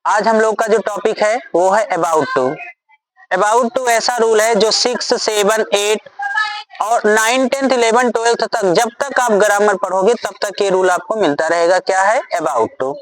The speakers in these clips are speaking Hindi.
आज हम लोग का जो टॉपिक है वो है अबाउट टू। अबाउट टू ऐसा रूल है जो 6, 7, 8 और 9, 10, 11, 12 तक, जब तक आप ग्रामर पढ़ोगे तब तक ये रूल आपको मिलता रहेगा। क्या है? About to.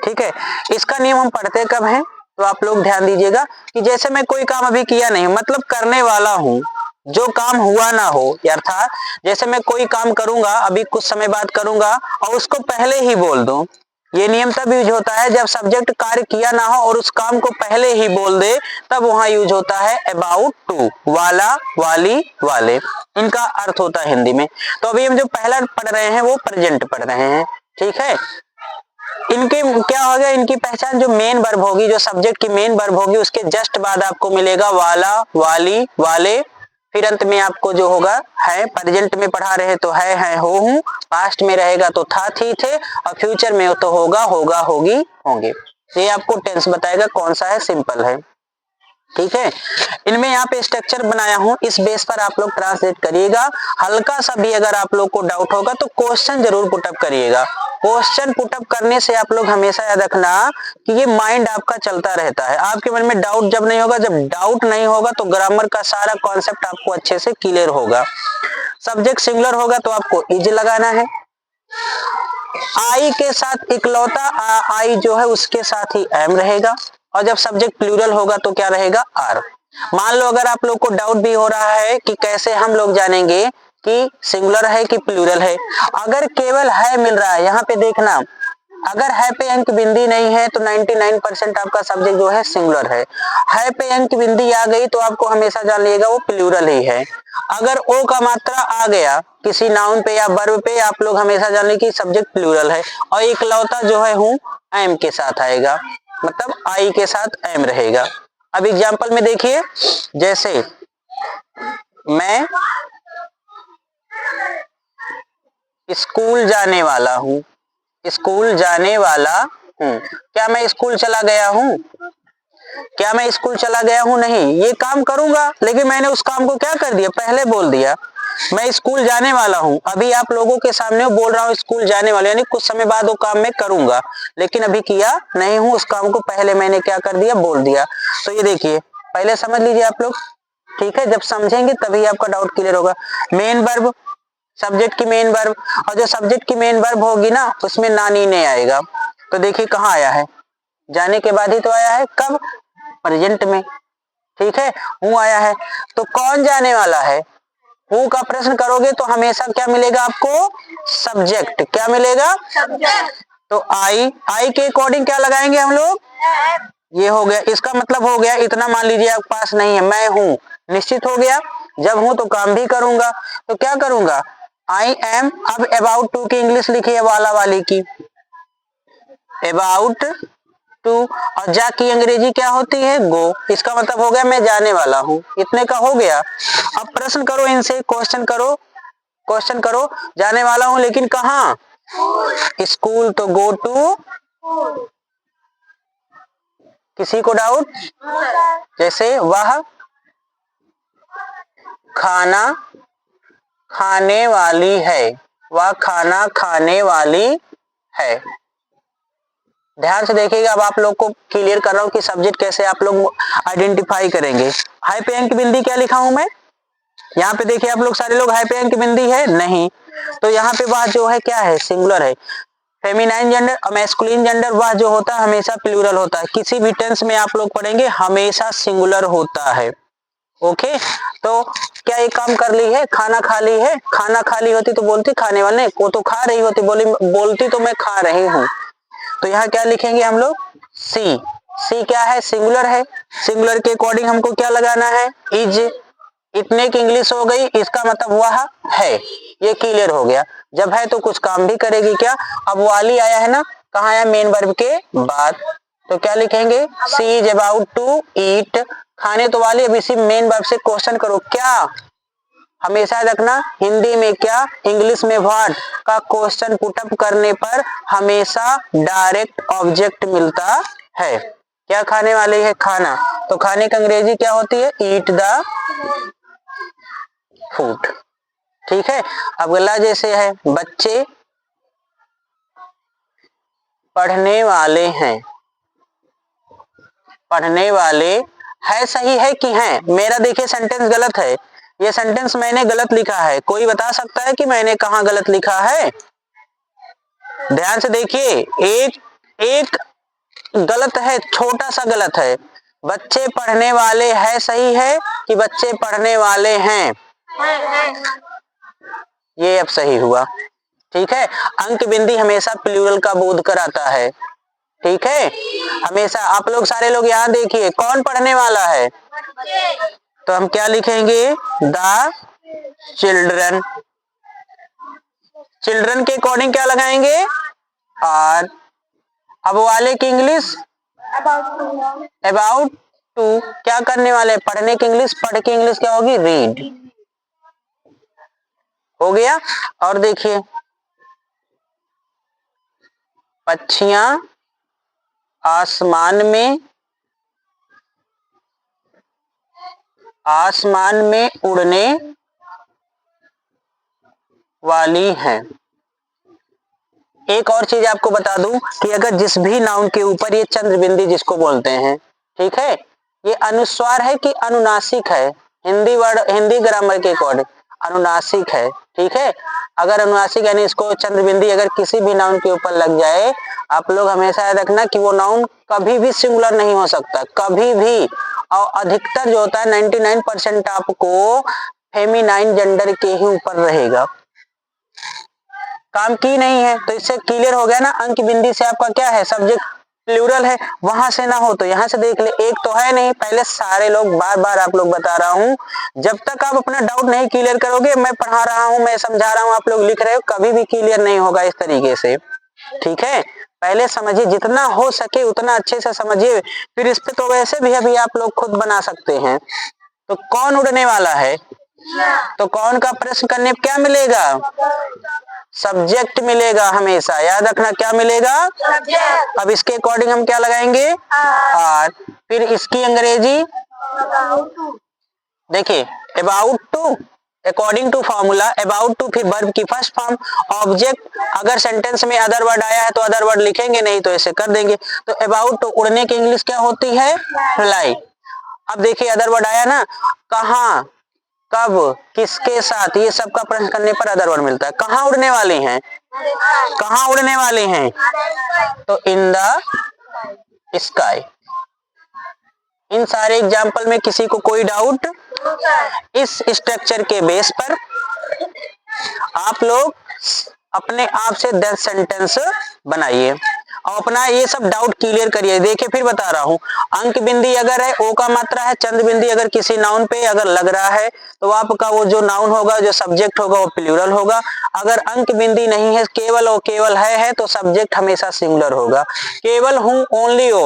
ठीक है, इसका नियम हम पढ़ते कब हैं तो आप लोग ध्यान दीजिएगा कि जैसे मैं कोई काम अभी किया नहीं, मतलब करने वाला हूं, जो काम हुआ ना हो, अर्थात जैसे मैं कोई काम करूंगा, अभी कुछ समय बाद करूंगा और उसको पहले ही बोल दूं, ये नियम तब यूज होता है जब सब्जेक्ट कार्य किया ना हो और उस काम को पहले ही बोल दे, तब वहां यूज होता है अबाउट टू। वाला, वाली, वाले, इनका अर्थ होता है हिंदी में। तो अभी हम जो पहला पढ़ रहे हैं वो प्रेजेंट पढ़ रहे हैं। ठीक है, इनके क्या हो गया, इनकी पहचान जो मेन वर्ब होगी, जो सब्जेक्ट की मेन वर्ब होगी, उसके जस्ट बाद आपको मिलेगा वाला, वाली, वाले, फिर अंत में आपको जो होगा है। प्रेजेंट में पढ़ा रहे तो है, हो, हूं। पास्ट में रहेगा तो था, थी, थे, और फ्यूचर में तो होगा, होगा, होगी, होंगे। ये आपको टेंस बताएगा कौन सा है, सिंपल है। ठीक है, इनमें यहाँ पे स्ट्रक्चर बनाया हूं, इस बेस पर आप लोग ट्रांसलेट करिएगा। हल्का सा भी अगर आप लोग को डाउट होगा तो क्वेश्चन जरूर पुटअप करिएगा। क्वेश्चन पुटअप करने से आप लोग हमेशा याद रखना कि ये माइंड आपका चलता रहता है। आपके मन में डाउट जब नहीं होगा, जब डाउट नहीं होगा तो ग्रामर का सारा कॉन्सेप्ट आपको अच्छे से क्लियर होगा। सब्जेक्ट सिंगुलर होगा तो आपको इज लगाना है। आई के साथ इकलौता आई जो है उसके साथ ही एम रहेगा, और जब सब्जेक्ट प्लूरल होगा तो क्या रहेगा, आर। मान लो अगर आप लोग को डाउट भी हो रहा है कि कैसे हम लोग जानेंगे कि सिंगुलर है कि प्लूरल है, अगर केवल है मिल रहा है, यहाँ पे देखना, अगर है पे अंक बिंदी नहीं है तो 99% आपका सब्जेक्ट जो है सिंगुलर है पे अंक बिंदी आ गई तो आपको हमेशा जान लीजिएगा वो प्लूरल ही है। अगर ओ का मात्रा आ गया किसी नाउन पे या वर्ब पे, आप लोग हमेशा जान लीजिए कि सब्जेक्ट प्लूरल है। और इकलौता जो है हूं एम के साथ आएगा, मतलब आई के साथ एम रहेगा। अब एग्जांपल में देखिए, जैसे मैं स्कूल जाने वाला हूं, स्कूल जाने वाला हूं। क्या मैं स्कूल चला गया हूं? क्या मैं स्कूल चला गया हूं? नहीं, ये काम करूंगा, लेकिन मैंने उस काम को क्या कर दिया, पहले बोल दिया। मैं स्कूल जाने वाला हूं, अभी आप लोगों के सामने बोल रहा हूं स्कूल जाने वाले, यानी कुछ समय बाद वो काम मैं करूंगा, लेकिन अभी किया नहीं हूं, उस काम को पहले मैंने क्या कर दिया, बोल दिया। तो ये देखिए, पहले समझ लीजिए आप लोग। ठीक है, जब समझेंगे तभी आपका डाउट क्लियर होगा। मेन वर्ब, सब्जेक्ट की मेन वर्ब, और जो सब्जेक्ट की मेन वर्ब होगी ना उसमें नानी ने आएगा। तो देखिए कहाँ आया है, जाने के बाद ही तो आया है। कब? प्रेजेंट में। ठीक है, हूं आया है। तो कौन जाने वाला है? हु का प्रश्न करोगे तो हमेशा क्या मिलेगा आपको, सब्जेक्ट। क्या मिलेगा? सब्जेक्ट। तो आई के अकॉर्डिंग क्या लगाएंगे हम लोग, ये हो गया। इसका मतलब हो गया इतना, मान लीजिए आपके पास नहीं है, मैं हूं, निश्चित हो गया, जब हूं तो काम भी करूंगा, तो क्या करूंगा, आई एम। अब अबाउट टू की इंग्लिश लिखिए, वाला वाली की, अबाउट टू। और जा की अंग्रेजी क्या होती है, गो। इसका मतलब हो गया मैं जाने वाला हूं, इतने का हो गया। अब प्रश्न करो इनसे, क्वेश्चन करो, क्वेश्चन करो, जाने वाला हूं लेकिन कहां, स्कूल, तो गो टू। किसी को डाउट? जैसे वह खाना खाने वाली है, वह खाना खाने वाली है। ध्यान से देखिएगा, अब आप लोग को क्लियर कर रहा हूं कि सब्जेक्ट कैसे आप लोग आइडेंटिफाई करेंगे। हाई पे अंक बिंदी क्या लिखा हूं मैं, यहाँ पे देखिए आप लोग सारे लोग हाई पे अंक बिंदी है नहीं, तो यहाँ पे वह जो है क्या है, सिंगुलर है। फेमिनाइन जेंडर और मैस्कुलिन जेंडर वह जो होता है हमेशा प्लूरल होता है, किसी भी टेंस में आप लोग पढ़ेंगे हमेशा सिंगुलर होता है। ओके, तो क्या एक काम कर ली है, खाना खा ली है, खाना खा ली होती तो बोलती खाने वाले को, तो खा रही होती, बोलती तो मैं खा रही हूं। तो यहाँ क्या लिखेंगे हम लोग, सी। सी क्या है, सिंगुलर है, सिंगुलर के अकॉर्डिंग हमको क्या लगाना है, इज। इतने की इंग्लिश हो गई, इसका मतलब वह है, ये क्लियर हो गया। जब है तो कुछ काम भी करेगी क्या। अब वाली आया है ना, कहाँ आया, मेन वर्ब के बाद, तो क्या लिखेंगे, सी इज अबाउट टू ईट। खाने तो वाली, अब इसी मेन वर्ब से क्वेश्चन करो, क्या, हमेशा रखना हिंदी में क्या, इंग्लिश में व्हाट का क्वेश्चन पुटअप करने पर हमेशा डायरेक्ट ऑब्जेक्ट मिलता है। क्या खाने वाली है, खाना, तो खाने का अंग्रेजी क्या होती है, ईट द फूड। ठीक है, अगला जैसे है, बच्चे पढ़ने वाले हैं, पढ़ने वाले है सही है कि हैं? मेरा देखिए सेंटेंस गलत है, ये सेंटेंस मैंने गलत लिखा है। कोई बता सकता है कि मैंने कहाँ गलत लिखा है? ध्यान से देखिए, एक गलत है, छोटा सा गलत है। बच्चे पढ़ने वाले है सही है कि बच्चे पढ़ने वाले हैं? ये अब सही हुआ। ठीक है, अंक बिंदी हमेशा प्लूरल का बोध कराता है। ठीक है, हमेशा। आप लोग सारे लोग यहाँ देखिए, कौन पढ़ने वाला है? तो हम क्या लिखेंगे? The children. चिल्ड्रन के अकॉर्डिंग क्या लगाएंगे? आर। अब वाले की इंग्लिश अबाउट टू। क्या करने वाले? पढ़ने की इंग्लिश, पढ़ की इंग्लिश क्या होगी? रीड। हो गया। और देखिए, पक्षियां आसमान में उड़ने वाली हैं। एक और चीज आपको बता दूं कि अगर जिस भी नाउन के ऊपर ये चंद्र बिंदी जिसको बोलते हैं, ठीक है, ये अनुस्वार है कि अनुनासिक है? हिंदी ग्रामर के अकॉर्डिंग अनुनासिक है। ठीक है, अगर अनुनासिक यानी इसको चंद्र बिंदी अगर किसी भी नाउन के ऊपर लग जाए, आप लोग हमेशा याद रखना कि वो नाउन कभी भी सिंगुलर नहीं हो सकता, कभी भी। और अधिकतर जो होता है 99% आपको फेमिनाइन जेंडर के ही ऊपर रहेगा। काम की नहीं है, तो इससे क्लियर हो गया ना, अंक बिंदी से आपका क्या है? सब्जेक्ट प्लूरल है, वहां से ना हो तो यहां से देख ले। एक तो है नहीं, पहले सारे लोग, बार बार आप लोग बता रहा हूं, जब तक आप अपना डाउट नहीं क्लियर करोगे, मैं पढ़ा रहा हूं, मैं समझा रहा हूं, आप लोग लिख रहे हो, कभी भी क्लियर नहीं होगा इस तरीके से। ठीक है, पहले समझिए, जितना हो सके उतना अच्छे से समझिए, फिर इस पे तो वैसे भी अभी आप लोग खुद बना सकते हैं। तो कौन उड़ने वाला है? तो कौन का प्रश्न करने पर क्या मिलेगा? सब्जेक्ट मिलेगा। हमेशा याद रखना, क्या मिलेगा? सब्जेक्ट। अब इसके अकॉर्डिंग हम क्या लगाएंगे? आर। फिर इसकी अंग्रेजी देखिए, about to, according to formula, about to, फिर वर्ब की फर्स्ट फॉर्म, ऑब्जेक्ट। अगर सेंटेंस में अदर वर्ड आया है तो अदर वर्ड लिखेंगे, नहीं तो ऐसे कर देंगे। तो अबाउट टू उड़ने की इंग्लिश क्या होती है? फ्लाई। अब देखिए, अदर वर्ड आया ना, कहाँ, कब, किसके साथ, ये सब का प्रश्न करने पर अदर वर्ड मिलता है। कहाँ उड़ने वाले हैं? कहाँ उड़ने वाले हैं? तो इन द स्काई। इन सारे एग्जाम्पल में किसी को कोई डाउट? इस स्ट्रक्चर के बेस पर आप लोग अपने आप से 10 सेंटेंस बनाइए और अपना ये सब डाउट क्लियर करिए। देखिए, फिर बता रहा हूं, अंक बिंदी अगर है, ओ का मात्रा है, चंद्र बिंदी अगर किसी नाउन पे अगर लग रहा है तो आपका वो जो नाउन होगा, जो सब्जेक्ट होगा, वो प्लूरल होगा। अगर अंक बिंदी नहीं है, केवल और केवल है तो सब्जेक्ट हमेशा सिंगुलर होगा। केवल हूं, ओनली ओ।